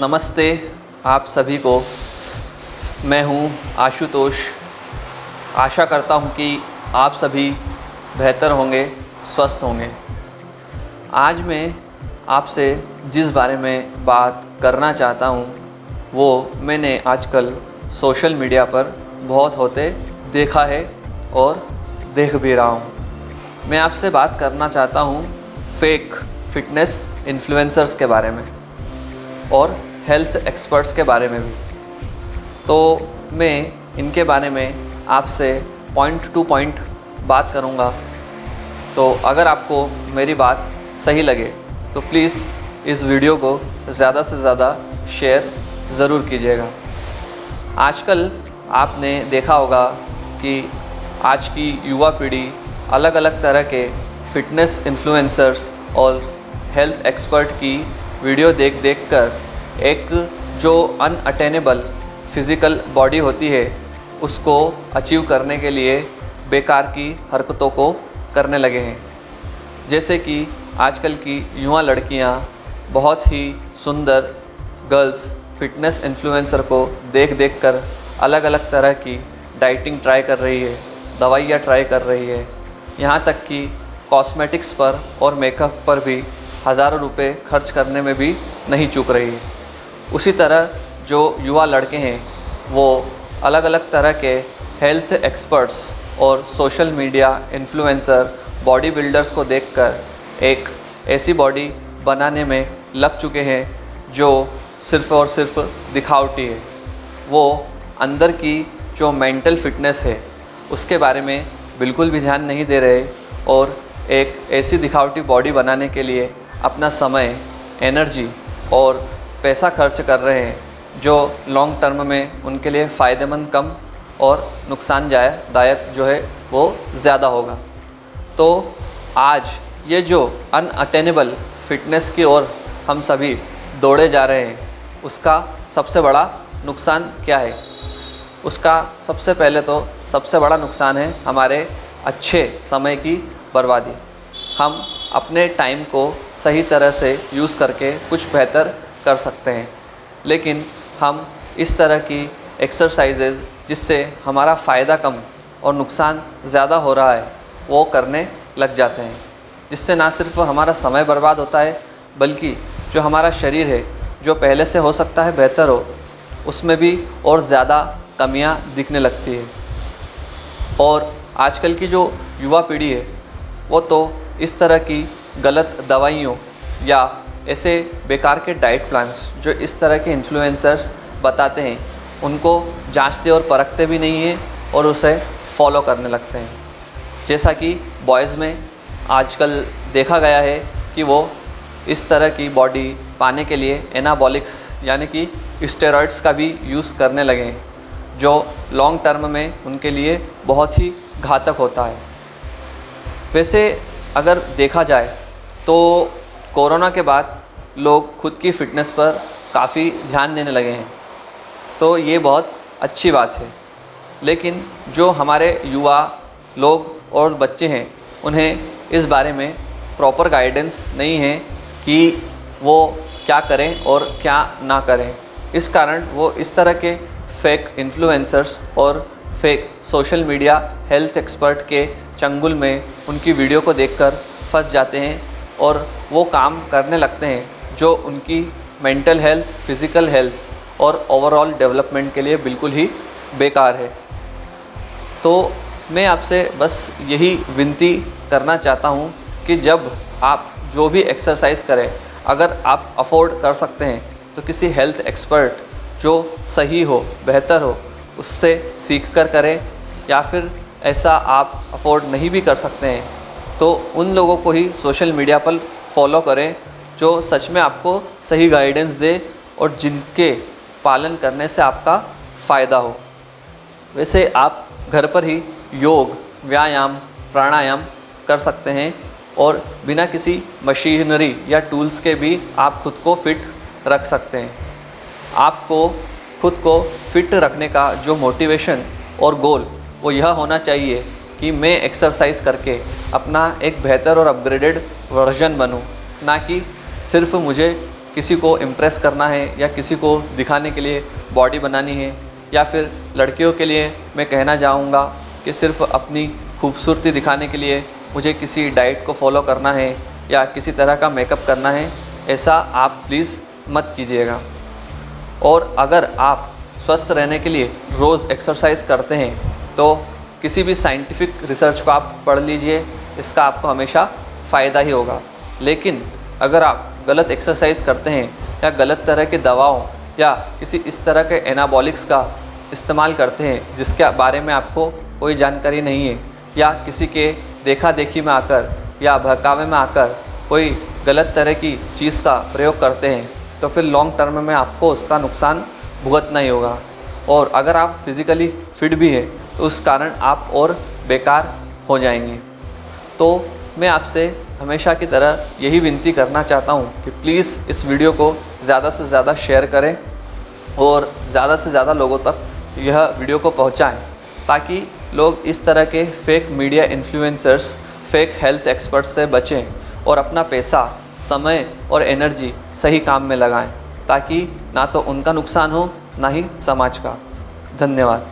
नमस्ते आप सभी को। मैं हूं आशुतोष। आशा करता हूं कि आप सभी बेहतर होंगे, स्वस्थ होंगे। आज मैं आपसे जिस बारे में बात करना चाहता हूं वो मैंने आजकल सोशल मीडिया पर बहुत होते देखा है और देख भी रहा हूं। मैं आपसे बात करना चाहता हूं फेक फिटनेस इन्फ्लुएंसर्स के बारे में और हेल्थ एक्सपर्ट्स के बारे में भी। तो मैं इनके बारे में आपसे पॉइंट टू पॉइंट बात करूँगा। तो अगर आपको मेरी बात सही लगे तो प्लीज़ इस वीडियो को ज़्यादा से ज़्यादा शेयर ज़रूर कीजिएगा। आजकल आपने देखा होगा कि आज की युवा पीढ़ी अलग अलग तरह के फिटनेस इन्फ्लुएंसर्स और हेल्थ एक्सपर्ट की वीडियो देख कर एक जो अनअटेनेबल फिज़िकल बॉडी होती है उसको अचीव करने के लिए बेकार की हरकतों को करने लगे हैं। जैसे कि आजकल की युवा लड़कियां बहुत ही सुंदर गर्ल्स फिटनेस इन्फ्लुएंसर को देख कर अलग अलग तरह की डाइटिंग ट्राई कर रही है, दवाइयाँ ट्राई कर रही है, यहाँ तक कि कॉस्मेटिक्स पर और मेकअप पर भी हज़ारों रुपए खर्च करने में भी नहीं चूक रही है। उसी तरह जो युवा लड़के हैं वो अलग अलग तरह के हेल्थ एक्सपर्ट्स और social media influencer body builders को देखकर एक ऐसी बॉडी बनाने में लग चुके हैं जो सिर्फ़ और सिर्फ दिखावटी है। वो अंदर की जो मेंटल फिटनेस है उसके बारे में बिल्कुल भी ध्यान नहीं दे रहे और एक ऐसी दिखावटी बॉडी बनाने के लिए अपना समय, एनर्जी और पैसा खर्च कर रहे हैं जो लॉन्ग टर्म में उनके लिए फ़ायदेमंद कम और नुकसानदायक जो है वो ज़्यादा होगा। तो आज ये जो अनअटेनेबल फिटनेस की ओर हम सभी दौड़े जा रहे हैं उसका सबसे बड़ा नुकसान क्या है? उसका सबसे बड़ा नुकसान है हमारे अच्छे समय की बर्बादी। हम अपने टाइम को सही तरह से यूज़ करके कुछ बेहतर कर सकते हैं, लेकिन हम इस तरह की एक्सरसाइजेज जिससे हमारा फ़ायदा कम और नुकसान ज़्यादा हो रहा है वो करने लग जाते हैं, जिससे ना सिर्फ हमारा समय बर्बाद होता है बल्कि जो हमारा शरीर है जो पहले से हो सकता है बेहतर हो उसमें भी और ज़्यादा कमियां दिखने लगती है। और आजकल की जो युवा पीढ़ी है वो तो इस तरह की गलत दवाइयों या ऐसे बेकार के डाइट प्लान्स जो इस तरह के इन्फ्लुएंसर्स बताते हैं उनको जांचते और परखते भी नहीं हैं और उसे फॉलो करने लगते हैं। जैसा कि बॉयज़ में आजकल देखा गया है कि वो इस तरह की बॉडी पाने के लिए एनाबॉलिक्स यानी कि स्टेरॉइड्स का भी यूज़ करने लगे हैं जो लॉन्ग टर्म में उनके लिए बहुत ही घातक होता है। वैसे अगर देखा जाए तो कोरोना के बाद लोग खुद की फ़िटनेस पर काफ़ी ध्यान देने लगे हैं, तो ये बहुत अच्छी बात है। लेकिन जो हमारे युवा लोग और बच्चे हैं उन्हें इस बारे में प्रॉपर गाइडेंस नहीं है कि वो क्या करें और क्या ना करें। इस कारण वो इस तरह के फेक इन्फ्लुएंसर्स और fake social media health expert के चंगुल में उनकी वीडियो को देखकर फंस जाते हैं और वो काम करने लगते हैं जो उनकी मेंटल हेल्थ, फिज़िकल हेल्थ और ओवरऑल डेवलपमेंट के लिए बिल्कुल ही बेकार है। तो मैं आपसे बस यही विनती करना चाहता हूँ कि जब आप जो भी एक्सरसाइज करें, अगर आप अफोर्ड कर सकते हैं तो किसी हेल्थ एक्सपर्ट जो सही हो, बेहतर हो, उससे सीख कर करें, या फिर ऐसा आप अफोर्ड नहीं भी कर सकते हैं तो उन लोगों को ही सोशल मीडिया पर फॉलो करें जो सच में आपको सही गाइडेंस दे और जिनके पालन करने से आपका फ़ायदा हो। वैसे आप घर पर ही योग, व्यायाम, प्राणायाम कर सकते हैं और बिना किसी मशीनरी या टूल्स के भी आप खुद को फिट रख सकते हैं। आपको खुद को फिट रखने का जो मोटिवेशन और गोल वो यह होना चाहिए कि मैं एक्सरसाइज करके अपना एक बेहतर और अपग्रेडेड वर्जन बनूं, ना कि सिर्फ मुझे किसी को इम्प्रेस करना है या किसी को दिखाने के लिए बॉडी बनानी है, या फिर लड़कियों के लिए मैं कहना चाहूँगा कि सिर्फ अपनी खूबसूरती दिखाने के लिए मुझे किसी डाइट को फॉलो करना है या किसी तरह का मेकअप करना है, ऐसा आप प्लीज़ मत कीजिएगा। और अगर आप स्वस्थ रहने के लिए रोज़ एक्सरसाइज करते हैं तो किसी भी साइंटिफिक रिसर्च को आप पढ़ लीजिए, इसका आपको हमेशा फ़ायदा ही होगा। लेकिन अगर आप गलत एक्सरसाइज करते हैं या गलत तरह की दवाओं या किसी इस तरह के एनाबॉलिक्स का इस्तेमाल करते हैं जिसके बारे में आपको कोई जानकारी नहीं है, या किसी के देखा देखी में आकर या बहकावे में आकर कोई गलत तरह की चीज़ का प्रयोग करते हैं, तो फिर लॉन्ग टर्म में आपको उसका नुकसान भुगतना ही होगा। और अगर आप फिज़िकली फिट भी हैं तो उस कारण आप और बेकार हो जाएंगे। तो मैं आपसे हमेशा की तरह यही विनती करना चाहता हूँ कि प्लीज़ इस वीडियो को ज़्यादा से ज़्यादा शेयर करें और ज़्यादा से ज़्यादा लोगों तक यह वीडियो को पहुँचाएँ, ताकि लोग इस तरह के fake media influencers, fake health experts से बचें और अपना पैसा, समय और एनर्जी सही काम में लगाएं, ताकि ना तो उनका नुकसान हो ना ही समाज का। धन्यवाद।